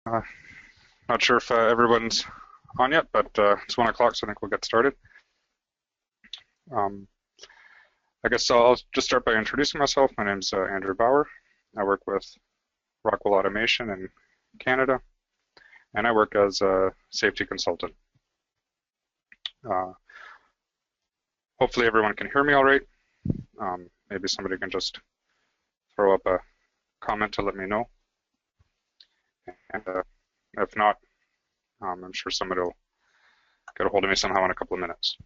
Uh, Not sure if everyone's on yet, but it's 1 o'clock, so I think we'll get started. Um, I guess I'll just start by introducing myself. My name's Andrew Bauer. I work with Rockwell Automation in Canada, and I work as a safety consultant. Hopefully everyone can hear me all right. Maybe somebody can just throw up a comment to let me know. And if not, I'm sure somebody will get a hold of me somehow in a couple of minutes.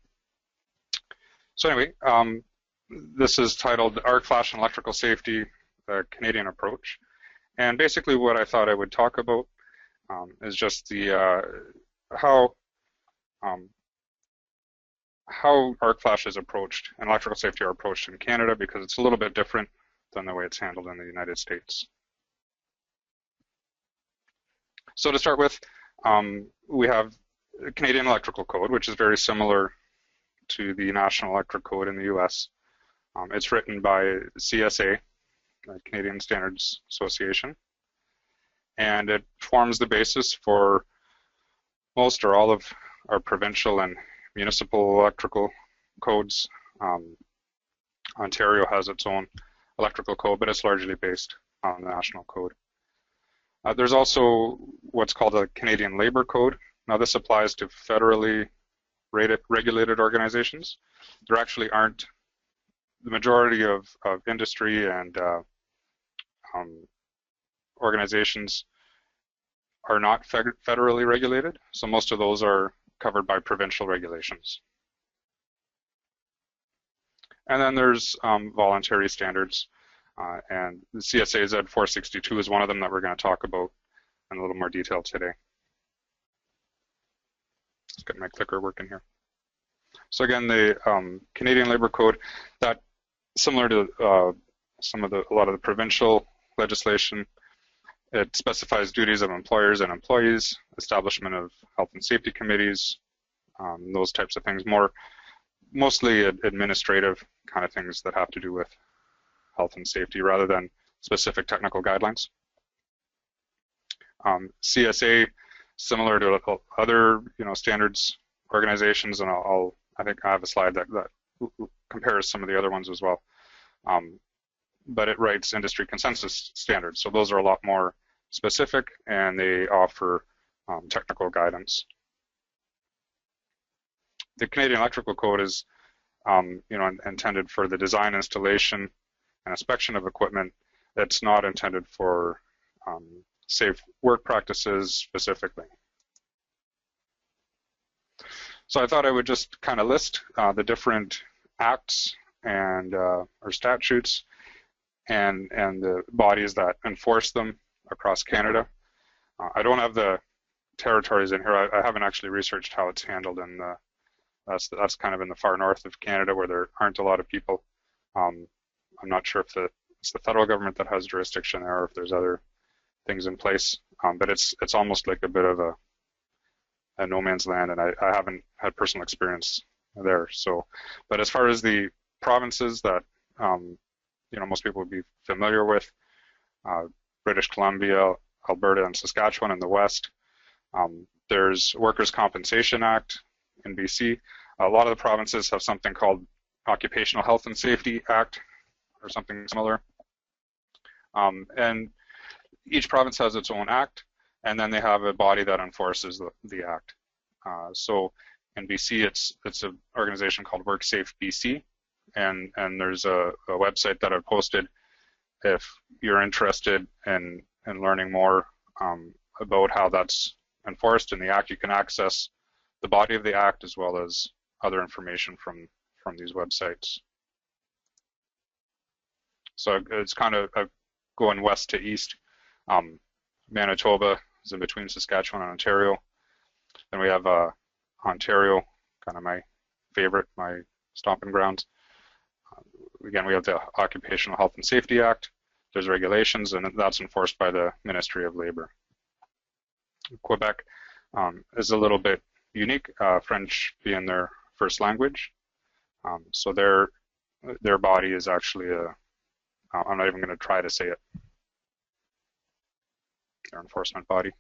So anyway, this is titled Arc Flash and Electrical Safety, the Canadian Approach. And basically what I thought I would talk about is just the how arc flash is approached and electrical safety are approached in Canada, because it's a little bit different than the way it's handled in the United States. So to start with, we have the Canadian Electrical Code, which is very similar to the National Electric Code in the US. It's written by CSA, the Canadian Standards Association, and it forms the basis for most or all of our provincial and municipal electrical codes. Ontario has its own electrical code, but it's largely based on the national code. There's also what's called a Canadian Labour Code. Now this applies to federally regulated organizations. There actually aren't, the majority of industry and organizations are not federally regulated, so most of those are covered by provincial regulations. And then there's voluntary standards, and the CSA Z 462 is one of them that we're going to talk about in a little more detail today. Let's get my clicker working here. So again, the Canadian Labour Code, that similar to a lot of the provincial legislation, it specifies duties of employers and employees, establishment of health and safety committees, those types of things, mostly administrative kind of things that have to do with health and safety rather than specific technical guidelines. CSA, similar to other standards organizations, and I think I have a slide that compares some of the other ones as well. But it writes industry consensus standards, so those are a lot more specific, and they offer technical guidance. The Canadian Electrical Code is intended for the design, installation, and inspection of equipment. It's not intended for safe work practices specifically. So I thought I would just kind of list the different acts and or statutes and the bodies that enforce them across Canada. I don't have the territories in here. I haven't actually researched how it's handled in the, that's kind of in the far north of Canada where there aren't a lot of people. I'm not sure if it's the federal government that has jurisdiction there or if there's other things in place, but it's almost like a bit of a no man's land, and I haven't had personal experience there. So, but as far as the provinces that most people would be familiar with, British Columbia, Alberta, and Saskatchewan in the west. There's Workers' Compensation Act in BC. A lot of the provinces have something called Occupational Health and Safety Act or something similar. And each province has its own act, and then they have a body that enforces the act. So in BC, it's an organization called WorkSafe BC, and there's a website that I've posted. If you're interested in learning more about how that's enforced in the Act, you can access the body of the Act as well as other information from these websites. So it's kind of going west to east. Manitoba is in between Saskatchewan and Ontario. Then we have Ontario, kind of my favorite, my stomping grounds. Again, we have the Occupational Health and Safety Act. There's regulations, and that's enforced by the Ministry of Labor. Quebec is a little bit unique, French being their first language. So their body is actually I'm not even going to try to say it, their enforcement body.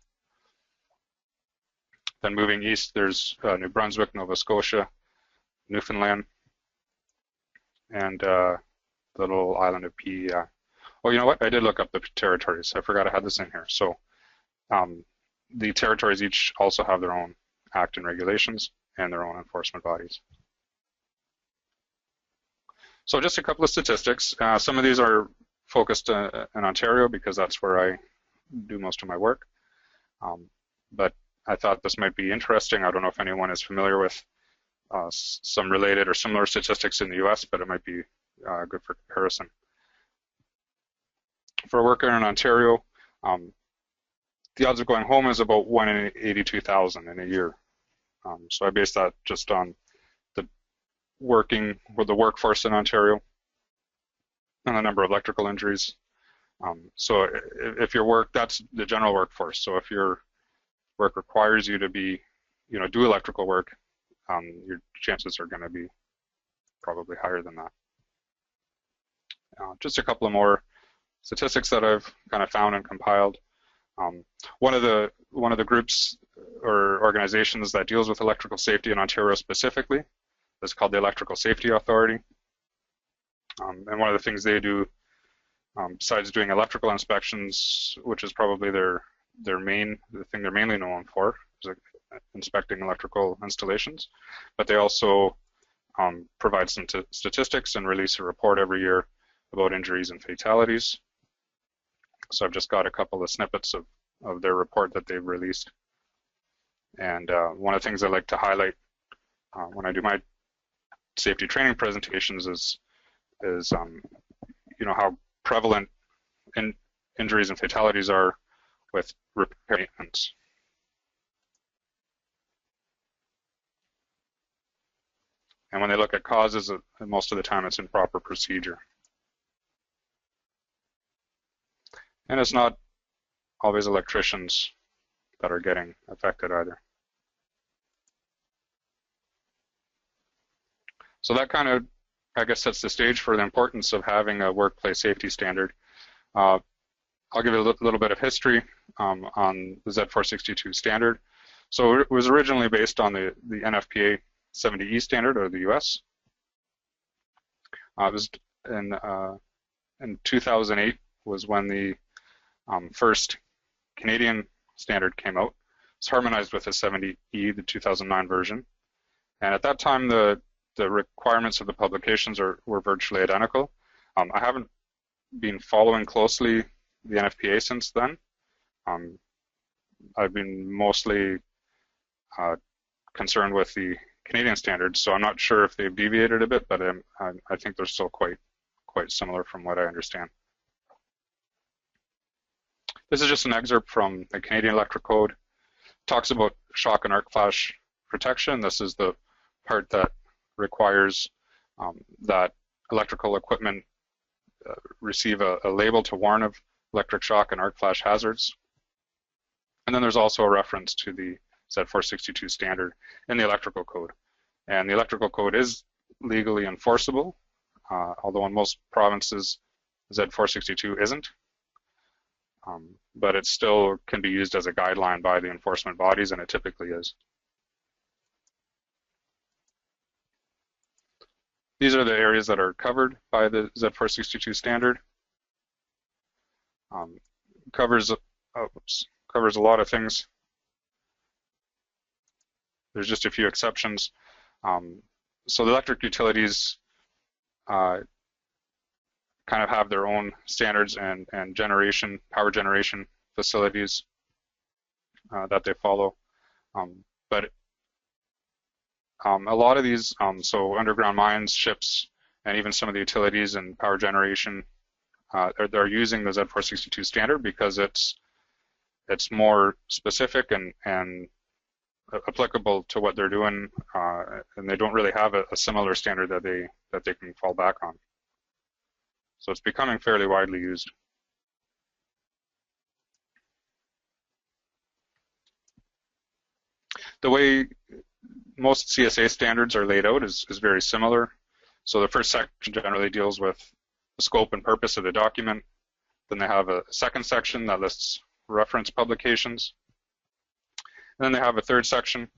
Then moving east, there's New Brunswick, Nova Scotia, Newfoundland, and the little island of PEI. Oh, you know what? I did look up the territories. I forgot I had this in here. So the territories each also have their own act and regulations and their own enforcement bodies. So just a couple of statistics. Some of these are focused in Ontario because that's where I do most of my work. But I thought this might be interesting. I don't know if anyone is familiar with some related or similar statistics in the US, but it might be good for comparison. For a worker in Ontario, the odds of going home is about 1 in 82,000 in a year. So I base that just on the workforce in Ontario and the number of electrical injuries. So if your work, that's the general workforce. So if your work requires you to be, do electrical work, your chances are going to be probably higher than that. Just a couple of more statistics that I've kind of found and compiled. One of the groups or organizations that deals with electrical safety in Ontario specifically is called the Electrical Safety Authority. And one of the things they do, besides doing electrical inspections, which is probably the thing they're mainly known for, is inspecting electrical installations, but they also provide some statistics and release a report every year about injuries and fatalities. So I've just got a couple of snippets of their report that they've released. And one of the things I like to highlight when I do my safety training presentations is how prevalent injuries and fatalities are with repair maintenance. And when they look at causes, most of the time it's improper procedure. And it's not always electricians that are getting affected either. So that kind of, I guess, sets the stage for the importance of having a workplace safety standard. I'll give you a little bit of history on the Z462 standard. So it was originally based on the NFPA 70E standard of the US. It was in 2008 was when the first Canadian standard came out. It's harmonized with the 70E, the 2009 version. And at that time, the requirements of the publications were virtually identical. I haven't been following closely the NFPA since then. I've been mostly concerned with the Canadian standards, so I'm not sure if they've deviated a bit, but I think they're still quite similar from what I understand. This is just an excerpt from the Canadian Electric Code. It talks about shock and arc flash protection. This is the part that requires that electrical equipment receive a label to warn of electric shock and arc flash hazards. And then there's also a reference to the Z462 standard in the electrical code. And the electrical code is legally enforceable, although in most provinces Z462 isn't. But it still can be used as a guideline by the enforcement bodies, and it typically is. These are the areas that are covered by the Z462 standard. Covers a lot of things. There's just a few exceptions. So the electric utilities kind of have their own standards and power generation facilities that they follow. But a lot of these, so underground mines, ships, and even some of the utilities and power generation, they're using the Z462 standard because it's more specific and applicable to what they're doing, and they don't really have a similar standard that they can fall back on. So it's becoming fairly widely used. The way most CSA standards are laid out is very similar. So the first section generally deals with the scope and purpose of the document. Then they have a second section that lists reference publications. then they have a third section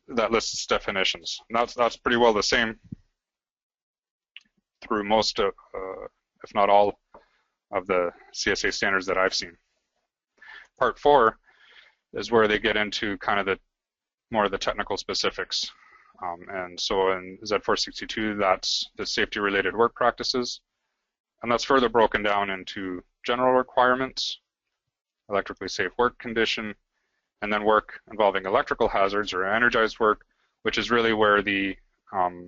that lists definitions. And that's pretty well the same through most of, if not all, of the CSA standards that I've seen. Part 4 is where they get into kind of the more of the technical specifics. And so in Z462, that's the safety-related work practices. And that's further broken down into general requirements, electrically safe work condition, and then work involving electrical hazards or energized work, which is really where the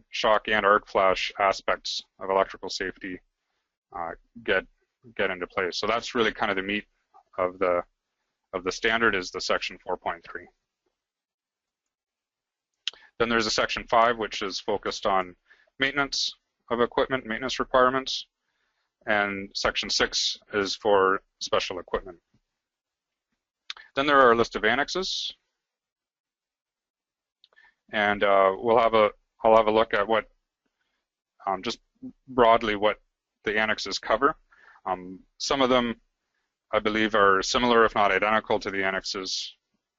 shock and arc flash aspects of electrical safety get into play. So that's really kind of the meat of the standard, is the section 4.3. Then there's a section 5, which is focused on maintenance of equipment, maintenance requirements, and section 6 is for special equipment. Then there are a list of annexes, and I'll have a look at what just broadly what the annexes cover. Some of them, I believe, are similar, if not identical, to the annexes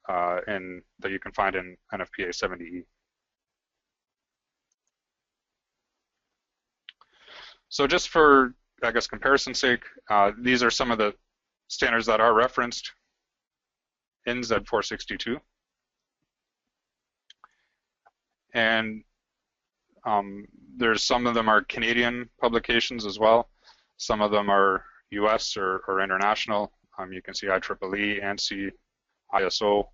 that you can find in NFPA 70E. So just for, I guess, comparison's sake, these are some of the standards that are referenced in Z462. And there's some of them are Canadian publications as well. Some of them are US or international. You can see IEEE, ANSI, ISO,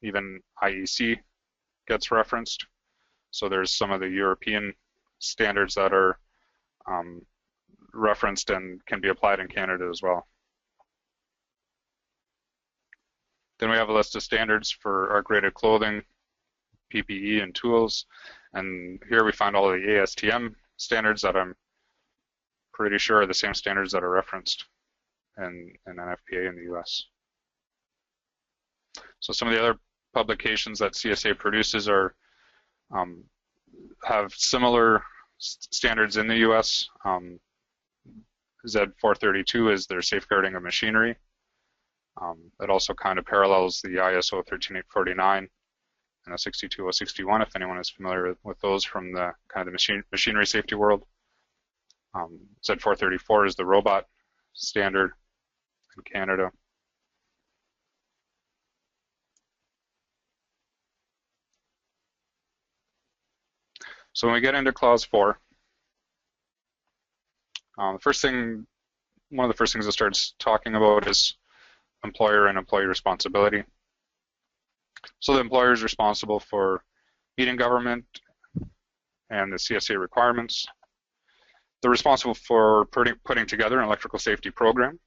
even IEC gets referenced. So there's some of the European standards that are referenced and can be applied in Canada as well. Then we have a list of standards for our graded clothing, PPE, and tools. And here we find all of the ASTM standards that I'm pretty sure are the same standards that are referenced in NFPA in the US. So some of the other publications that CSA produces are have similar standards in the US. Z432 is their safeguarding of machinery. It also kind of parallels the ISO 13849 and the 62061, if anyone is familiar with those from the kind of the machinery safety world. Z434 is the robot standard in Canada. So when we get into clause 4, one of the first things it starts talking about is employer and employee responsibility. So the employer is responsible for meeting government and the CSA requirements. They're responsible for putting together an electrical safety program,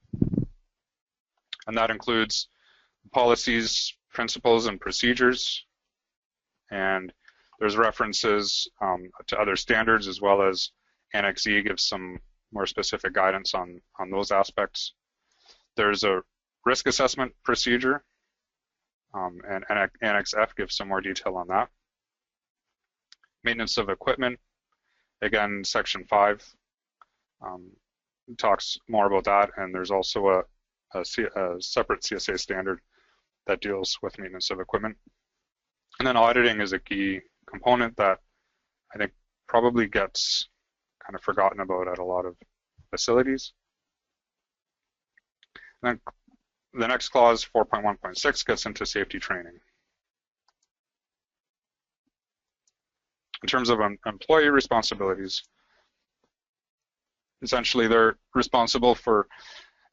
and that includes policies, principles, and procedures. And there's references to other standards, as well as Annex E gives some more specific guidance on those aspects. There's a risk assessment procedure, and Annex F gives some more detail on that. Maintenance of equipment, again, section 5 talks more about that, and there's also a separate CSA standard that deals with maintenance of equipment. And then auditing is a key component that I think probably gets kind of forgotten about at a lot of facilities. And then the next clause, 4.1.6, gets into safety training. In terms of employee responsibilities, essentially they're responsible for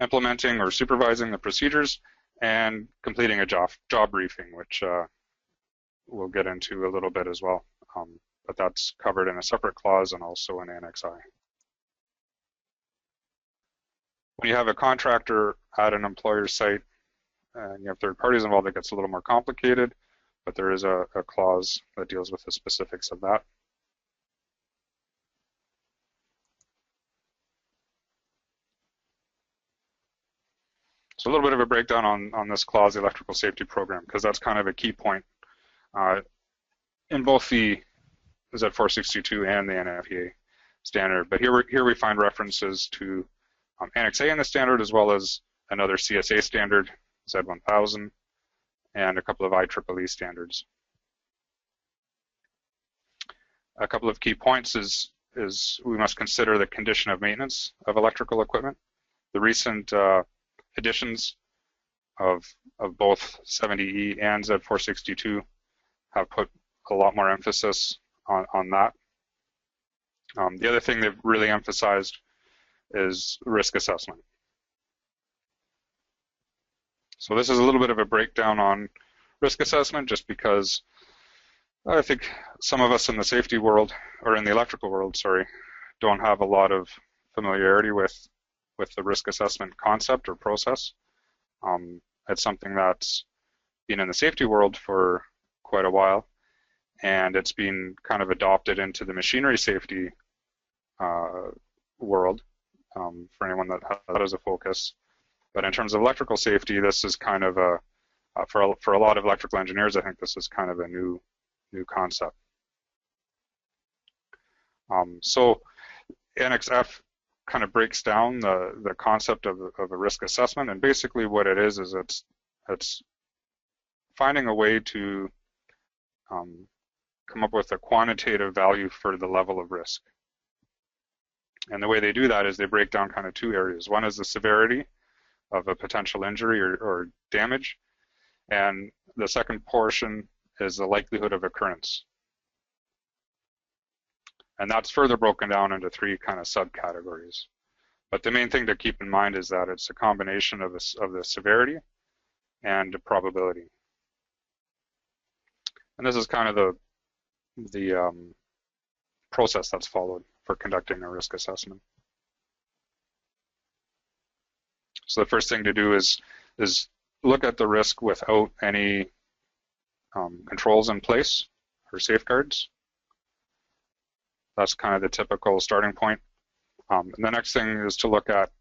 implementing or supervising the procedures and completing a job briefing, which we'll get into a little bit as well. But that's covered in a separate clause and also in Annex I. When you have a contractor at an employer's site and you have third parties involved, it gets a little more complicated, but there is a clause that deals with the specifics of that. So a little bit of a breakdown on this clause, the electrical safety program, because that's kind of a key point in both the Z462 and the NFPA standard. But here we find references to Annex A in the standard, as well as another CSA standard, Z1000, and a couple of IEEE standards. A couple of key points is we must consider the condition of maintenance of electrical equipment. The recent additions of both 70E and Z462 have put a lot more emphasis on that. The other thing they've really emphasized is risk assessment. So this is a little bit of a breakdown on risk assessment, just because I think some of us in the safety world, or in the electrical world, sorry, don't have a lot of familiarity with the risk assessment concept or process. It's something that's been in the safety world for quite a while, and it's been kind of adopted into the machinery safety world for anyone that has that as a focus. But in terms of electrical safety, this is kind of a for a lot of electrical engineers, I think this is kind of a new concept. So Annex F kind of breaks down the concept of a risk assessment, and basically what it is it's finding a way to come up with a quantitative value for the level of risk. And the way they do that is they break down kind of two areas. One is the severity of a potential injury or damage, and the second portion is the likelihood of occurrence. And that's further broken down into three kind of subcategories. But the main thing to keep in mind is that it's a combination of the severity and the probability. And this is kind of the process that's followed for conducting a risk assessment. So the first thing to do is look at the risk without any controls in place or safeguards. That's kind of the typical starting point. And the next thing is to look at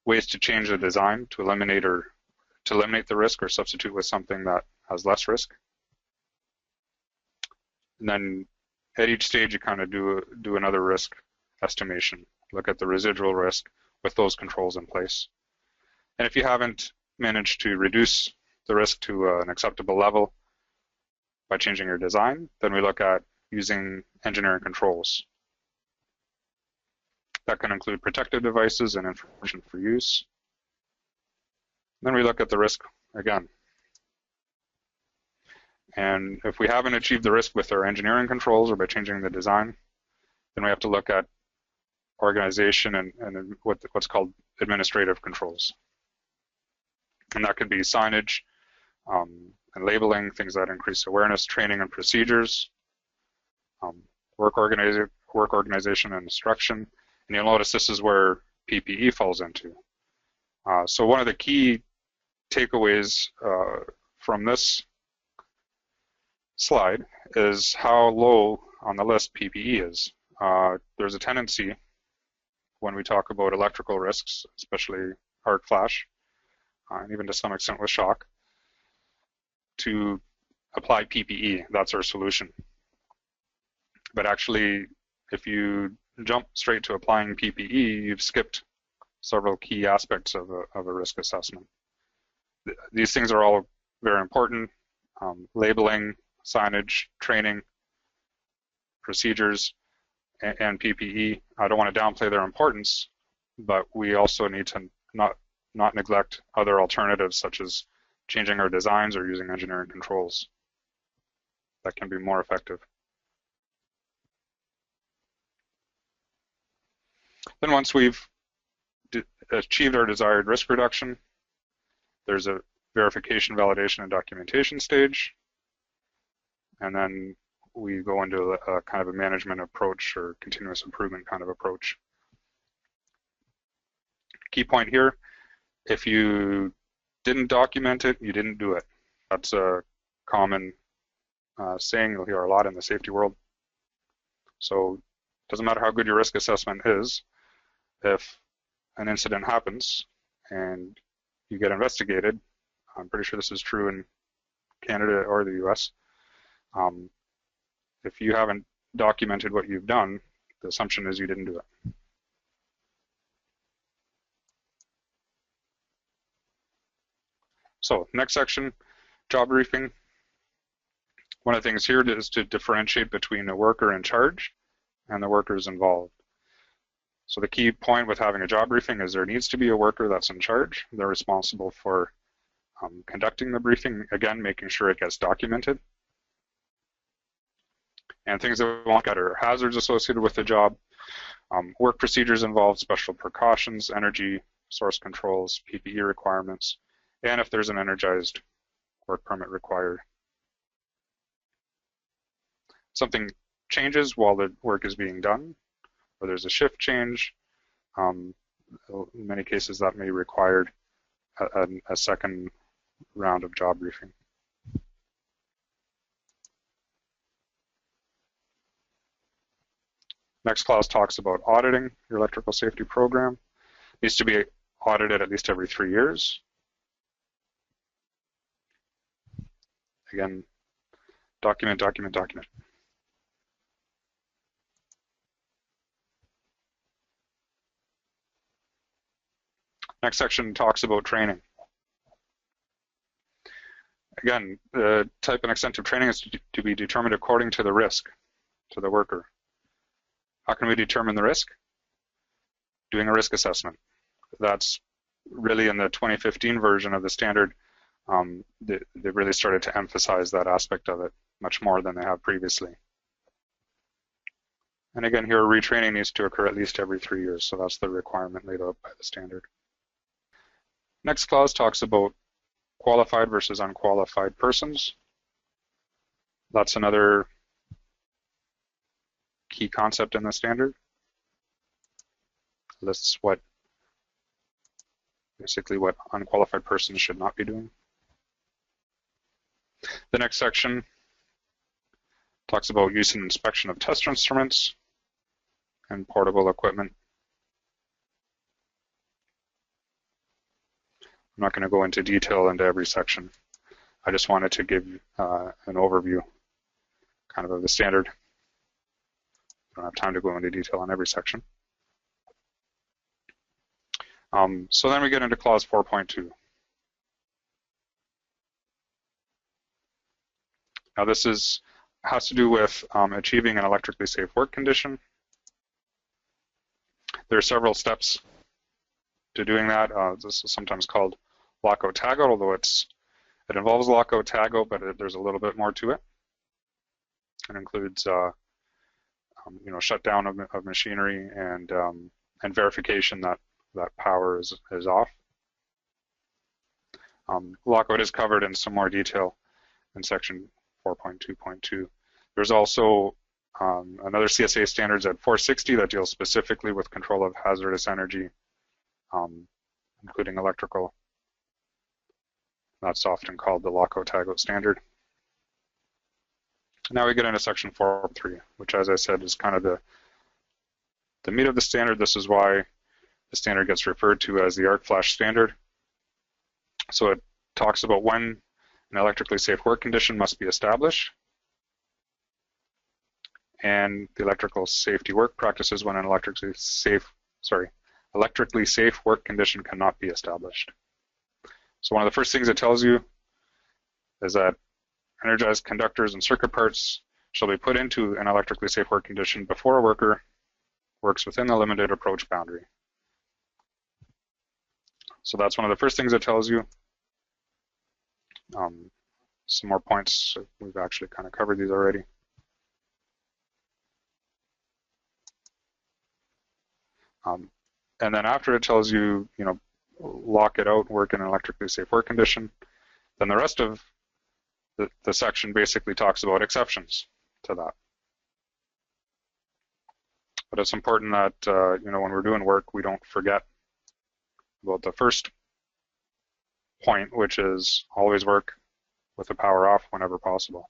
ways to change the design to eliminate the risk or substitute with something that has less risk. And then at each stage, you kind of do another risk estimation. Look at the residual risk with those controls in place. And if you haven't managed to reduce the risk to an acceptable level by changing your design, then we look at using engineering controls. That can include protective devices and information for use. Then we look at the risk again. And if we haven't achieved the risk with our engineering controls or by changing the design, then we have to look at organization and what's called administrative controls. And that could be signage and labeling, things that increase awareness, training and procedures, work organization and instruction. And you'll notice this is where PPE falls into. So one of the key takeaways from this slide is how low on the list PPE is. There's a tendency when we talk about electrical risks, especially arc flash, and even to some extent with shock, to apply PPE. That's our solution. But actually, if you jump straight to applying PPE, you've skipped several key aspects of a risk assessment. These things are all very important. Labeling, signage, training, procedures, and PPE. I don't want to downplay their importance, but we also need to not neglect other alternatives such as changing our designs or using engineering controls that can be more effective. Then once we've achieved our desired risk reduction, there's a verification, validation, and documentation stage. And then we go into a kind of a management approach or continuous improvement kind of approach. Key point here, if you didn't document it, you didn't do it. That's a common saying you'll hear a lot in the safety world. So it doesn't matter how good your risk assessment is, if an incident happens and you get investigated, I'm pretty sure this is true in Canada or the US, if you haven't documented what you've done, the assumption is you didn't do it. So next section job briefing. One of the things here is to differentiate between a worker in charge and the workers involved. So the key point with having a job briefing is there needs to be a worker that's in charge. They're responsible for conducting the briefing, again, making sure it gets documented. And things that we want are hazards associated with the job, work procedures involved, special precautions, energy source controls, PPE requirements, and if there's an energized work permit required. Something changes while the work is being done, or there's a shift change. In many cases, that may require a second round of job briefing. Next clause talks about auditing your electrical safety program. It needs to be audited at least every 3 years. Again, document, document, document. Next section talks about training. Again, the type and extent of training is to be determined according to the risk to the worker. How can we determine the risk? Doing a risk assessment. That's really in the 2015 version of the standard. They really started to emphasize that aspect of it much more than they have previously. And again, here retraining needs to occur at least every 3 years, so that's the requirement laid out by the standard. Next clause talks about qualified versus unqualified persons. That's another key concept in the standard. Lists basically what unqualified persons should not be doing. The next section talks about use and inspection of test instruments and portable equipment. I'm not going to go into detail into every section. I just wanted to give an overview kind of the standard. I don't have time to go into detail on every section. So then we get into clause 4.2. Now this has to do with achieving an electrically safe work condition. There are several steps to doing that. This is sometimes called lockout tagout, although it involves lockout tagout, but there's a little bit more to it. It includes shutdown of machinery and verification that power is off. Lockout is covered in some more detail in section 4.2.2. There's also another CSA standards at 460 that deals specifically with control of hazardous energy, including electrical. That's often called the lockout tagout standard. Now we get into section 4.3, which, as I said, is kind of the meat of the standard. This is why the standard gets referred to as the arc flash standard. So it talks about when an electrically safe work condition must be established, and the electrical safety work practices when an electrically safe work condition cannot be established. So one of the first things it tells you is that energized conductors and circuit parts shall be put into an electrically safe work condition before a worker works within the limited approach boundary. So that's one of the first things it tells you. Some more points, we've actually kind of covered these already. And then after it tells you, lock it out, work in an electrically safe work condition, then the rest of the section basically talks about exceptions to that. But it's important that, when we're doing work, we don't forget about the first point, which is always work with the power off whenever possible.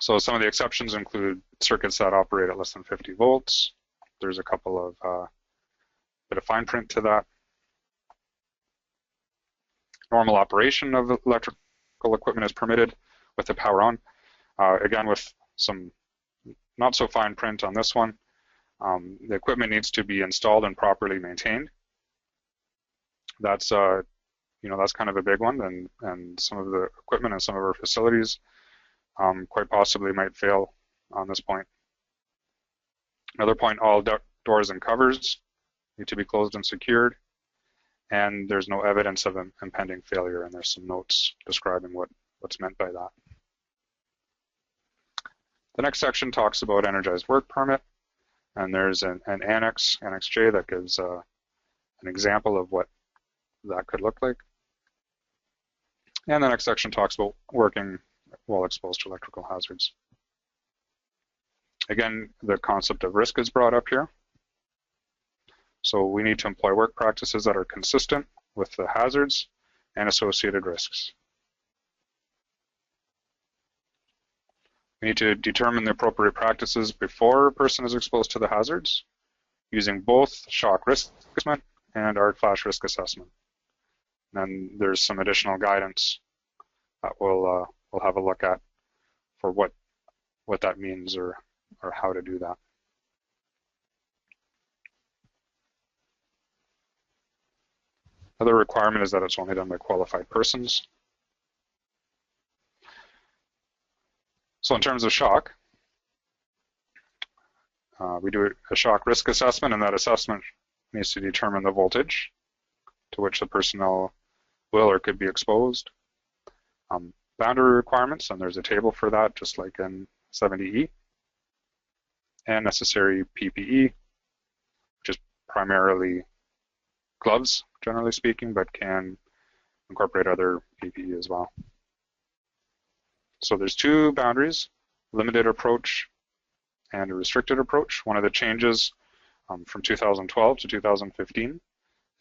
So some of the exceptions include circuits that operate at less than 50 volts. There's a couple of bit of fine print to that. Normal operation of electrical equipment is permitted with the power on. Again, with some not so fine print on this one. The equipment needs to be installed and properly maintained. That's that's kind of a big one, and some of the equipment and some of our facilities quite possibly might fail on this point. Another point, all doors and covers need to be closed and secured, and there's no evidence of an impending failure, and there's some notes describing what's meant by that. The next section talks about energized work permit, and there's an annex, Annex J, that gives an example of what that could look like. And the next section talks about working while exposed to electrical hazards. Again, the concept of risk is brought up here. So we need to employ work practices that are consistent with the hazards and associated risks. We need to determine the appropriate practices before a person is exposed to the hazards, using both shock risk assessment and arc flash risk assessment. And then there's some additional guidance that we'll have a look at for what that means or how to do that. Another requirement is that it's only done by qualified persons. So in terms of shock, we do a shock risk assessment, and that assessment needs to determine the voltage to which the personnel will or could be exposed. Boundary requirements, and there's a table for that, just like in 70E. And necessary PPE, which is primarily gloves, generally speaking, but can incorporate other PPE as well. So there's two boundaries, limited approach and a restricted approach. One of the changes from 2012 to 2015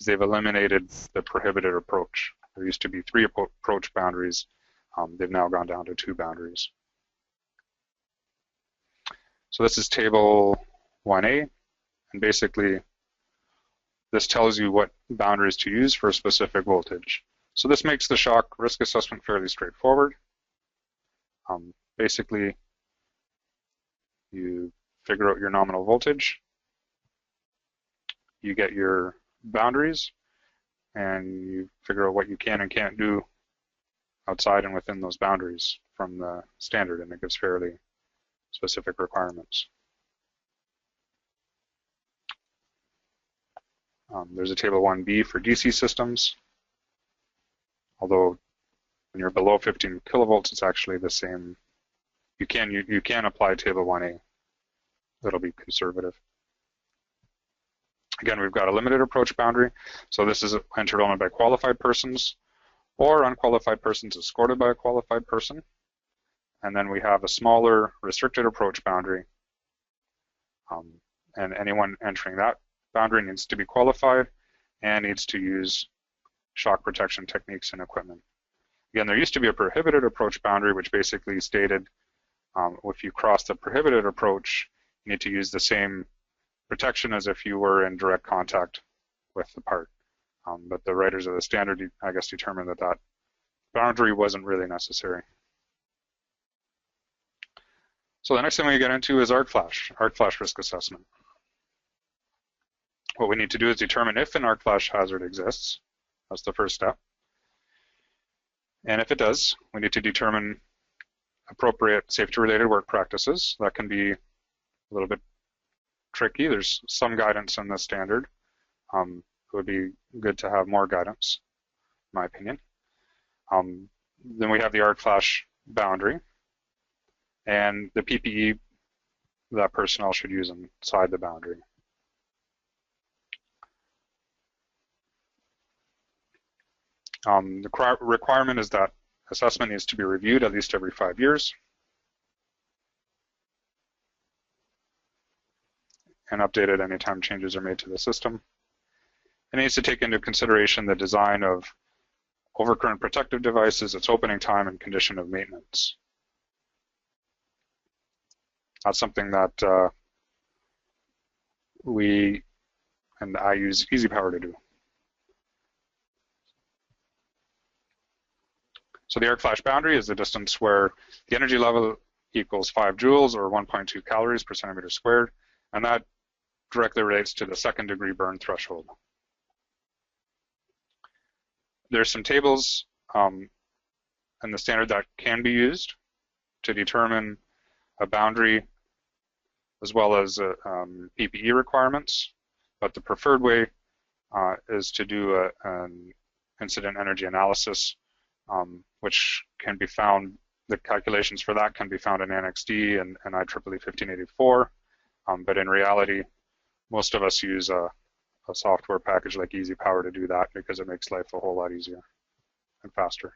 is they've eliminated the prohibited approach. There used to be 3 approach boundaries. They've now gone down to 2 boundaries. So this is table 1A, and basically this tells you what boundaries to use for a specific voltage. So this makes the shock risk assessment fairly straightforward. Basically, you figure out your nominal voltage, you get your boundaries, and you figure out what you can and can't do outside and within those boundaries from the standard, and it gives fairly specific requirements. There's a table 1B for DC systems, although when you're below 15 kilovolts, it's actually the same. You can apply table 1A. That'll be conservative. Again, we've got a limited approach boundary. So this is entered only by qualified persons or unqualified persons escorted by a qualified person. And then we have a smaller restricted approach boundary. And anyone entering that boundary needs to be qualified and needs to use shock protection techniques and equipment. Again, there used to be a prohibited approach boundary, which basically stated if you cross the prohibited approach, you need to use the same protection as if you were in direct contact with the part. But the writers of the standard, I guess, determined that that boundary wasn't really necessary. So the next thing we get into is arc flash risk assessment. What we need to do is determine if an arc flash hazard exists. That's the first step. And if it does, we need to determine appropriate safety-related work practices. That can be a little bit tricky. There's some guidance in the standard. It would be good to have more guidance, in my opinion. Then we have the arc flash boundary and the PPE that personnel should use inside the boundary. The requirement is that assessment needs to be reviewed at least every 5 years and updated anytime changes are made to the system. It needs to take into consideration the design of overcurrent protective devices, its opening time, and condition of maintenance. That's something that I use EasyPower to do. So the arc flash boundary is the distance where the energy level equals 5 joules or 1.2 calories per centimeter squared, and that directly relates to the second degree burn threshold. there's some tables in the standard that can be used to determine a boundary as well as PPE requirements, but the preferred way is to do an incident energy analysis, which can be found, the calculations for that can be found in Annex D and IEEE 1584, but in reality, most of us use a software package like EasyPower to do that because it makes life a whole lot easier and faster.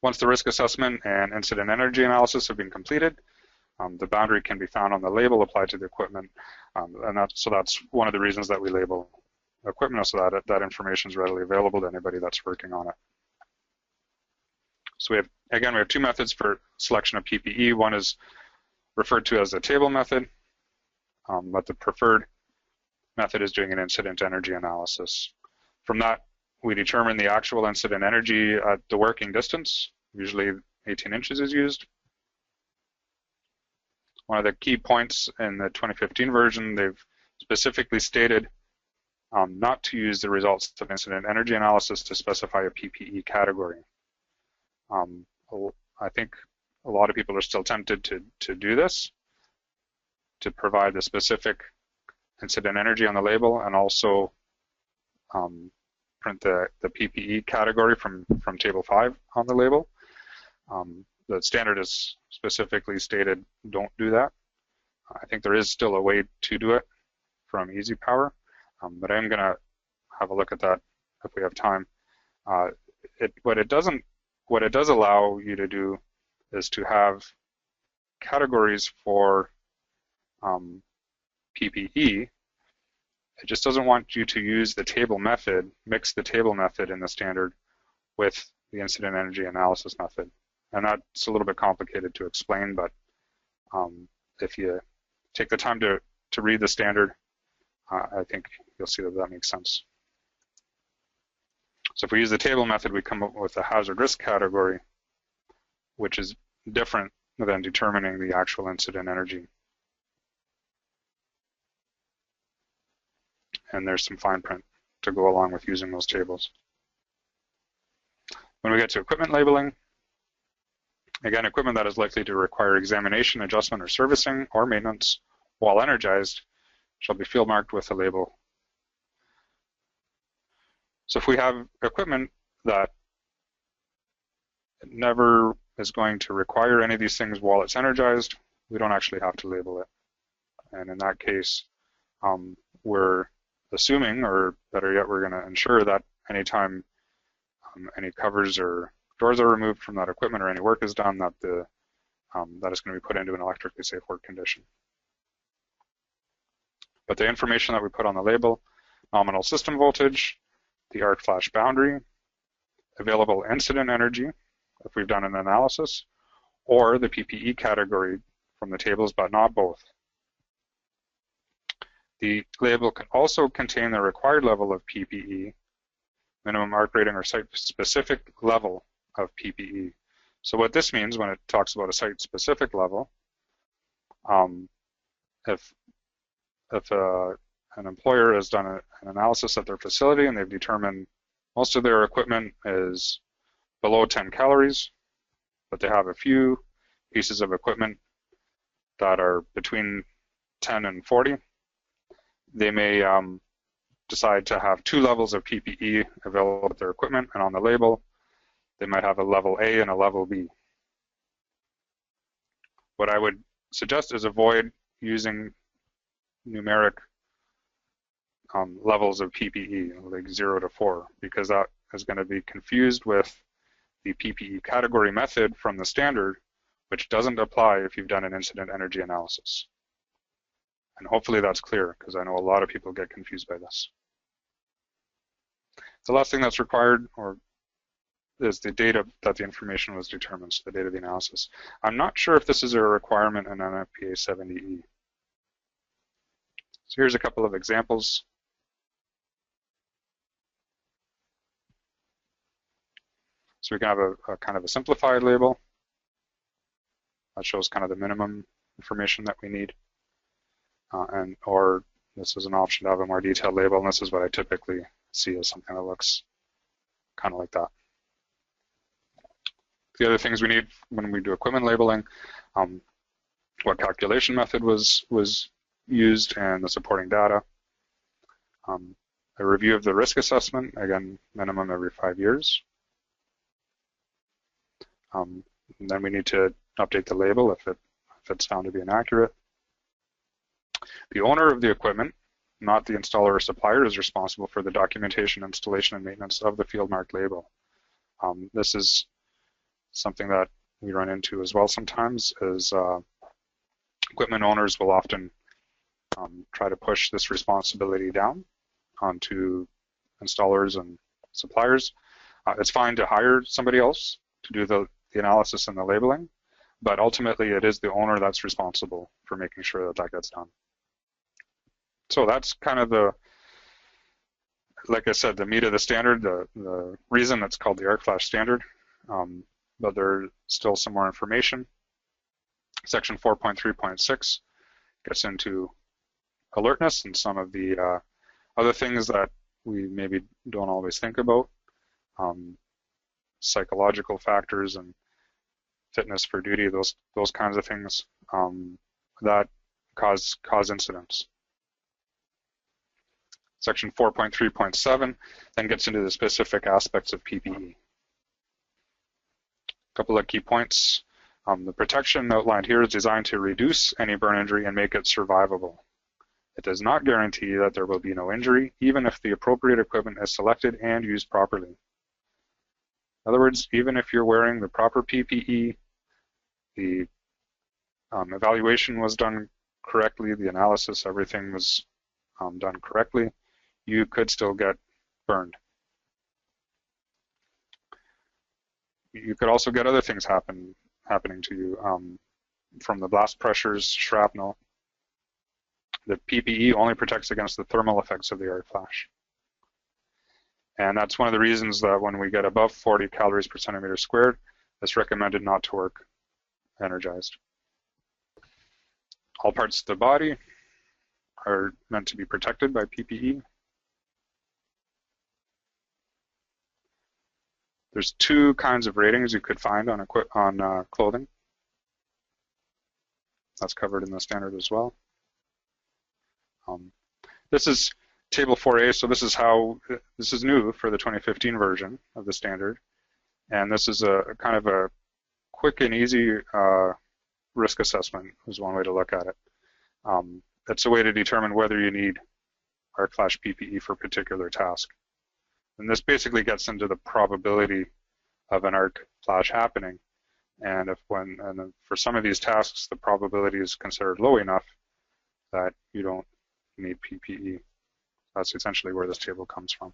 Once the risk assessment and incident energy analysis have been completed, the boundary can be found on the label applied to the equipment, and that's one of the reasons that we label equipment, so that that information is readily available to anybody that's working on it. So we have two methods for selection of PPE. One is referred to as the table method, but the preferred method is doing an incident energy analysis. From that, we determine the actual incident energy at the working distance. Usually 18 inches is used. One of the key points in the 2015 version, they've specifically stated not to use the results of incident energy analysis to specify a PPE category. I think a lot of people are still tempted to do this, to provide the specific incident energy on the label and also print the PPE category from Table 5 on the label. The standard is specifically stated don't do that. I think there is still a way to do it from EasyPower, but I'm going to have a look at that if we have time. What it does allow you to do is to have categories for PPE. It just doesn't want you to use the table method, mix the table method in the standard with the incident energy analysis method. And that's a little bit complicated to explain, but if you take the time to read the standard, I think you'll see that that makes sense. So if we use the table method, we come up with a hazard risk category, which is different than determining the actual incident energy. And there's some fine print to go along with using those tables. When we get to equipment labeling, again, equipment that is likely to require examination, adjustment, or servicing or maintenance while energized shall be field marked with a label. So if we have equipment that never is going to require any of these things while it's energized, we don't actually have to label it. And in that case, we're assuming, or better yet, we're going to ensure that anytime any covers or doors are removed from that equipment or any work is done, that that is going to be put into an electrically safe work condition. But the information that we put on the label, nominal system voltage, the arc flash boundary, available incident energy, if we've done an analysis, or the PPE category from the tables, but not both. The label can also contain the required level of PPE, minimum arc rating or site-specific level of PPE. So what this means when it talks about a site-specific level, if an employer has done an analysis at their facility and they've determined most of their equipment is below 10 calories, but they have a few pieces of equipment that are between 10 and 40, they may decide to have two levels of PPE available with their equipment, and on the label, they might have a level A and a level B. What I would suggest is avoid using numeric levels of PPE, like 0 to 4, because that is going to be confused with the PPE category method from the standard, which doesn't apply if you've done an incident energy analysis. And hopefully that's clear, because I know a lot of people get confused by this. The last thing that's required is the date that the information was determined, so the date of the analysis. I'm not sure if this is a requirement in NFPA 70E. So here's a couple of examples. So we can have a kind of a simplified label that shows kind of the minimum information that we need, or this is an option to have a more detailed label, and this is what I typically see as something that looks kind of like that. The other things we need when we do equipment labeling, what calculation method was used and the supporting data. A review of the risk assessment, again, minimum every 5 years. And then we need to update the label if it's found to be inaccurate. The owner of the equipment, not the installer or supplier, is responsible for the documentation, installation, and maintenance of the field marked label. This is something that we run into as well sometimes, is equipment owners will often try to push this responsibility down onto installers and suppliers. It's fine to hire somebody else to do the analysis and the labeling, but ultimately it is the owner that's responsible for making sure that that gets done. So that's kind of the, like I said, the meat of the standard, the reason it's called the arc flash standard, but there's still some more information. Section 4.3.6 gets into alertness and some of the other things that we maybe don't always think about, psychological factors and fitness for duty, those kinds of things that cause incidents. Section 4.3.7 then gets into the specific aspects of PPE. A couple of key points. The protection outlined here is designed to reduce any burn injury and make it survivable. It does not guarantee that there will be no injury, even if the appropriate equipment is selected and used properly. In other words, even if you're wearing the proper PPE, the evaluation was done correctly, the analysis, everything was done correctly, you could still get burned. You could also get other things happening to you, from the blast pressures, shrapnel. The PPE only protects against the thermal effects of the arc flash. And that's one of the reasons that when we get above 40 calories per centimeter squared, it's recommended not to work energized. All parts of the body are meant to be protected by PPE. There's two kinds of ratings you could find on clothing. That's covered in the standard as well. This is Table 4A, so this is new for the 2015 version of the standard, and this is a kind of a quick and easy risk assessment is one way to look at it. It's a way to determine whether you need arc flash PPE for a particular task. And this basically gets into the probability of an arc flash happening. And for some of these tasks, the probability is considered low enough that you don't need PPE. That's essentially where this table comes from.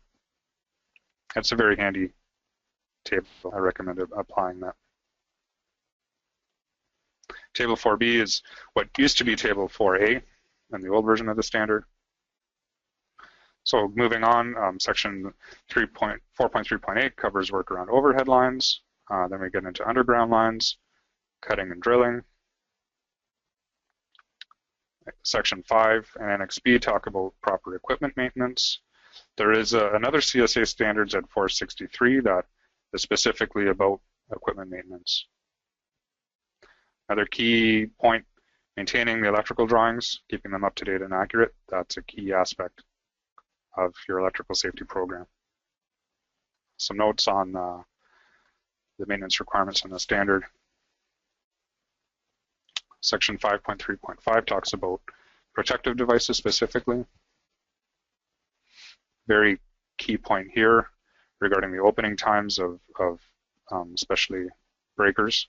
It's a very handy table. I recommend applying that. Table 4B is what used to be Table 4A in the old version of the standard. So moving on, Section 4.3.8 covers work around overhead lines. Then we get into underground lines, cutting and drilling. Section 5 and Annex B talk about proper equipment maintenance. There is another CSA standards at 463 that is specifically about equipment maintenance. Another key point, maintaining the electrical drawings, keeping them up to date and accurate. That's a key aspect of your electrical safety program. Some notes on the maintenance requirements in the standard. Section 5.3.5 talks about protective devices specifically. Very key point here regarding the opening times of especially breakers.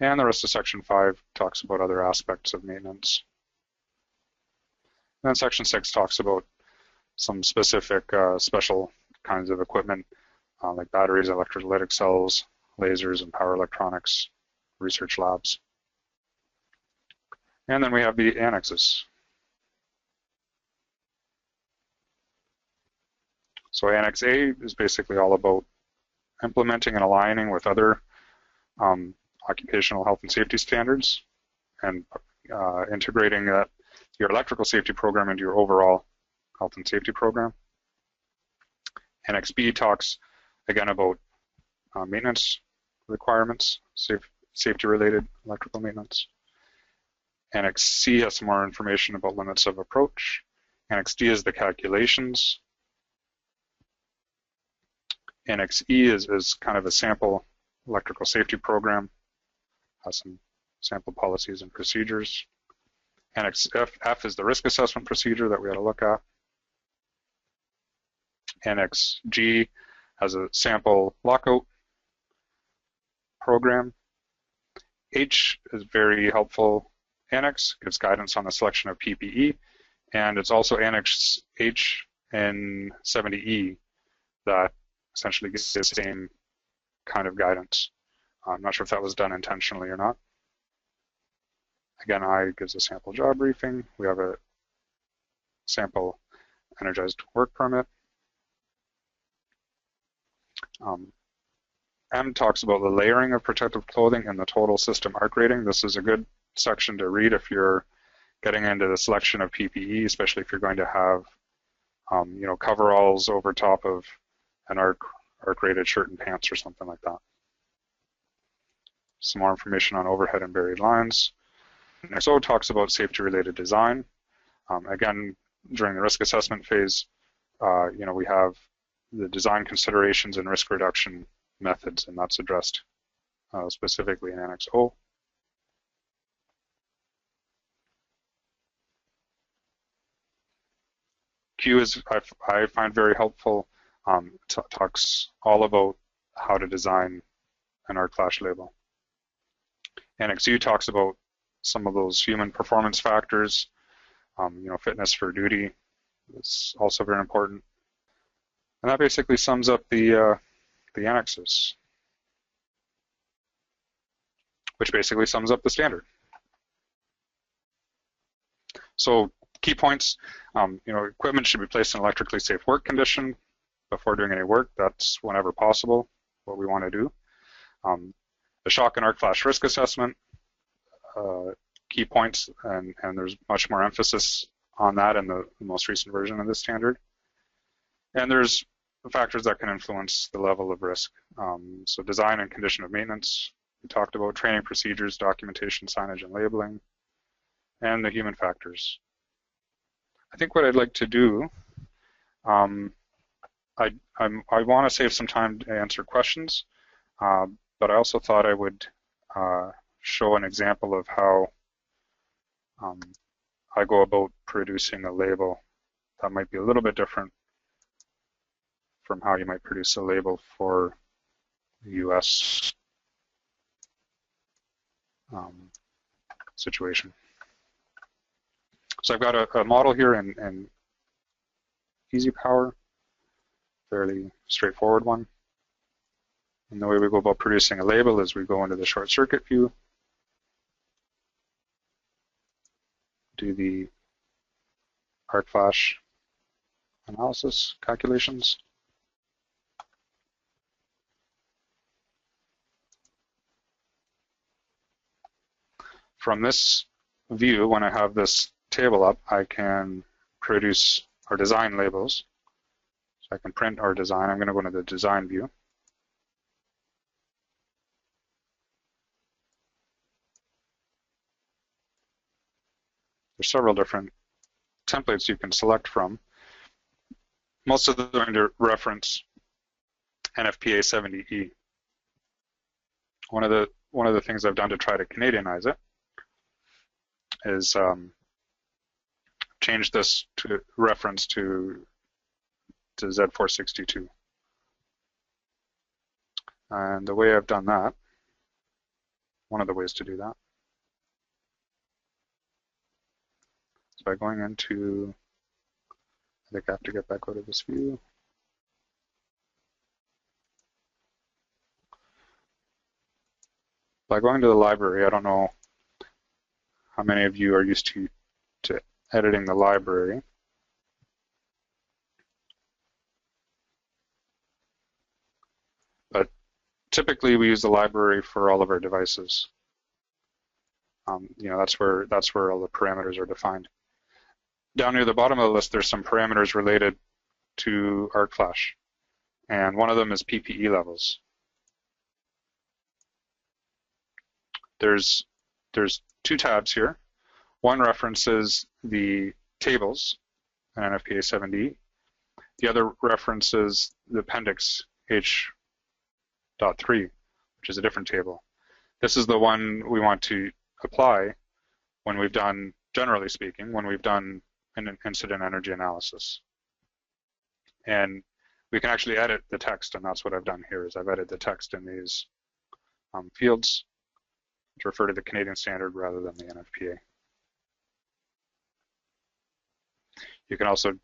And the rest of Section 5 talks about other aspects of maintenance. And then Section 6 talks about some specific special kinds of equipment like batteries, electrolytic cells, lasers, and power electronics, research labs. And then we have the annexes. So Annex A is basically all about implementing and aligning with other occupational health and safety standards and integrating your electrical safety program into your overall health and safety program. Annex B talks again about maintenance requirements, safety-related electrical maintenance. Annex C has some more information about limits of approach. Annex D is the calculations. Annex E is kind of a sample electrical safety program, has some sample policies and procedures. Annex F is the risk assessment procedure that we ought to look at. Annex G has a sample lockout program. H is very helpful annex, gives guidance on the selection of PPE, and it's also Annex H and 70E that essentially gives the same kind of guidance. I'm not sure if that was done intentionally or not. Again, I gives a sample job briefing. We have a sample energized work permit. M talks about the layering of protective clothing and the total system arc rating. This is a good section to read if you're getting into the selection of PPE, especially if you're going to have, coveralls over top of an arc-rated shirt and pants or something like that. Some more information on overhead and buried lines. Annex O talks about safety-related design. Again, during the risk assessment phase, we have the design considerations and risk reduction methods, and that's addressed specifically in Annex O. Q is, I find very helpful, talks all about how to design an arc flash label. Annex U talks about some of those human performance factors, fitness for duty is also very important. And that basically sums up the annexes, which basically sums up the standard. So key points, equipment should be placed in electrically safe work condition before doing any work. That's whenever possible what we want to do. The shock and arc flash risk assessment, key points, and there's much more emphasis on that in the most recent version of the standard. And there's factors that can influence the level of risk. So design and condition of maintenance, we talked about training procedures, documentation, signage, and labeling, and the human factors. I think what I'd like to do, I want to save some time to answer questions, but I also thought I would show an example of how I go about producing a label that might be a little bit different from how you might produce a label for the US situation. So I've got a model here in EasyPower, fairly straightforward one. And the way we go about producing a label is we go into the short circuit view, do the arc flash analysis calculations. From this view, when I have this table up, I can produce our design labels. So I can print our design. I'm going to go into the design view. There's several different templates you can select from. Most of them are going to reference NFPA 70E. One of the things I've done to try to Canadianize it is change this to reference to Z462. And the way I've done that, one of the ways to do that, is by going into, I think I have to get back out of this view. By going to the library, I don't know how many of you are used to editing the library. But typically we use the library for all of our devices. That's where all the parameters are defined. down near the bottom of the list, there's some parameters related to arc flash, and one of them is PPE levels. There's two tabs here. One references the tables in NFPA 7D. The other references the appendix H.3, which is a different table. This is the one we want to apply when we've done, generally speaking, when we've done an incident energy analysis. And we can actually edit the text, and that's what I've done here, is I've edited the text in these fields to refer to the Canadian standard rather than the NFPA. You can also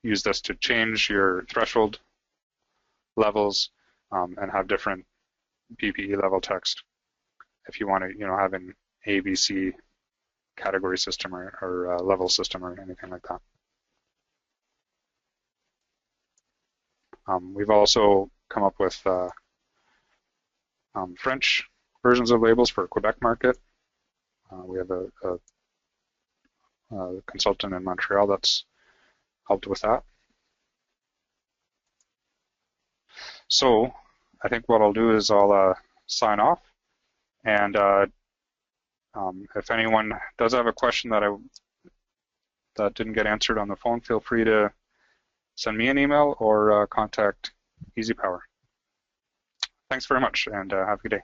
use this to change your threshold levels and have different PPE level text if you want to, have an ABC category system or level system or anything like that. We've also come up with French versions of labels for Quebec market. We have a consultant in Montreal that's helped with that. So I think what I'll do is I'll sign off, and if anyone does have a question that didn't get answered on the phone, feel free to send me an email or contact EasyPower. Thanks very much, and have a good day.